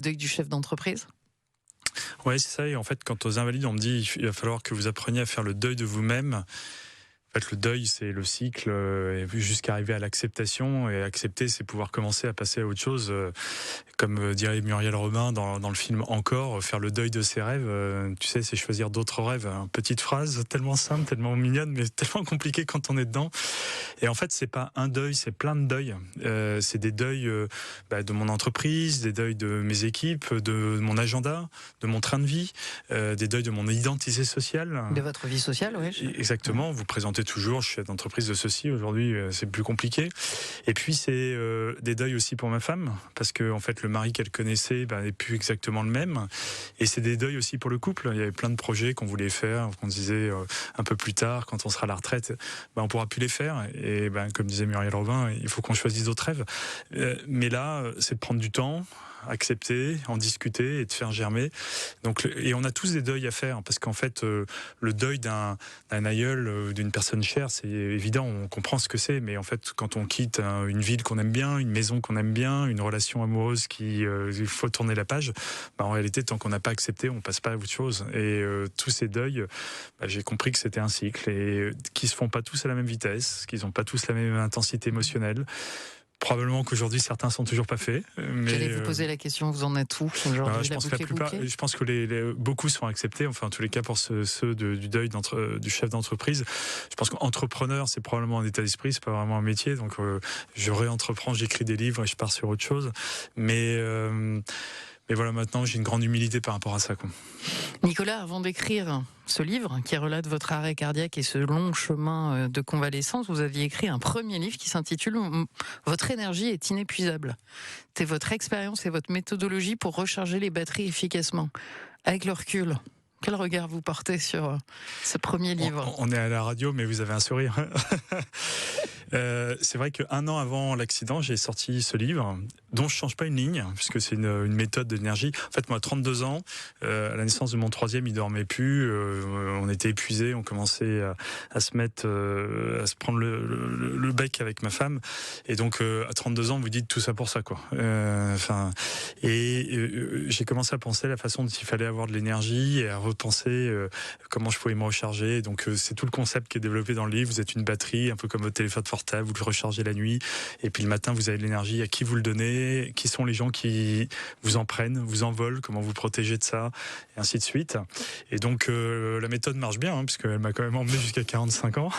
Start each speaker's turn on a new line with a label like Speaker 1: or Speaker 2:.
Speaker 1: deuil du chef d'entreprise?
Speaker 2: Ouais, c'est ça. Et en fait, quant aux invalides, on me dit il va falloir que vous appreniez à faire le deuil de vous-même. En fait, le deuil, c'est le cycle jusqu'à arriver à l'acceptation. Et accepter, c'est pouvoir commencer à passer à autre chose. Comme dirait Muriel Robin dans le film Encore, faire le deuil de ses rêves, tu sais, c'est choisir d'autres rêves. Petite phrase, tellement simple, tellement mignonne, mais tellement compliquée quand on est dedans. Et en fait, c'est pas un deuil, c'est plein de deuils. C'est des deuils de mon entreprise, des deuils de mes équipes, de mon agenda, de mon train de vie, des deuils de mon identité sociale.
Speaker 1: De votre vie sociale, oui.
Speaker 2: Exactement, vous présentez toujours, je suis chef d'entreprise de ceci, aujourd'hui c'est plus compliqué. Et puis c'est des deuils aussi pour ma femme, parce que en fait le mari qu'elle connaissait n'est plus exactement le même. Et c'est des deuils aussi pour le couple. Il y avait plein de projets qu'on voulait faire, qu'on disait un peu plus tard, quand on sera à la retraite, on pourra plus les faire. Et comme disait Muriel Robin, il faut qu'on choisisse d'autres rêves. Mais là, c'est de prendre du temps, accepter, en discuter et de faire germer. Donc, et on a tous des deuils à faire, parce qu'en fait, le deuil d'un aïeul, d'une personne chère, c'est évident, on comprend ce que c'est, mais en fait, quand on quitte une ville qu'on aime bien, une maison qu'on aime bien, une relation amoureuse il faut tourner la page, en réalité, tant qu'on n'a pas accepté, on passe pas à autre chose. Et tous ces deuils, j'ai compris que c'était un cycle, et qui se font pas tous à la même vitesse, qu'ils n'ont pas tous la même intensité émotionnelle. Probablement qu'aujourd'hui certains sont toujours pas faits. Mais
Speaker 1: j'allais vous poser la question, vous en êtes où aujourd'hui?
Speaker 2: je pense que la plupart, je pense que beaucoup sont acceptés. Enfin, en tous les cas pour ceux du deuil du chef d'entreprise. Je pense qu'entrepreneur, c'est probablement un état d'esprit, c'est pas vraiment un métier. Donc je réentreprends, j'écris des livres et je pars sur autre chose. Mais voilà, maintenant j'ai une grande humilité par rapport à ça, quoi.
Speaker 1: Nicolas, avant d'écrire ce livre qui relate votre arrêt cardiaque et ce long chemin de convalescence, vous aviez écrit un premier livre qui s'intitule « Votre énergie est inépuisable ». C'est votre expérience et votre méthodologie pour recharger les batteries efficacement. Avec le recul, quel regard vous portez sur ce premier livre?
Speaker 2: On est à la radio, mais vous avez un sourire. C'est vrai qu'un an avant l'accident, j'ai sorti ce livre, dont je change pas une ligne, puisque c'est une méthode d'énergie. En fait, moi, à 32 ans, à la naissance de mon troisième, il dormait plus. On était épuisés, on commençait à se mettre, à se prendre le bec avec ma femme. Et donc, à 32 ans, vous dites tout ça pour ça, quoi. J'ai commencé à penser la façon dont il fallait avoir de l'énergie et à repenser comment je pouvais me recharger. Donc, c'est tout le concept qui est développé dans le livre. Vous êtes une batterie, un peu comme votre téléphone portable, vous le rechargez la nuit, et puis le matin vous avez de l'énergie. À qui vous le donnez? Qui sont les gens qui vous en prennent, vous en volent? Comment vous protégez de ça? Et ainsi de suite. Et donc la méthode marche bien, puisqu'elle m'a quand même emmené jusqu'à 45 ans.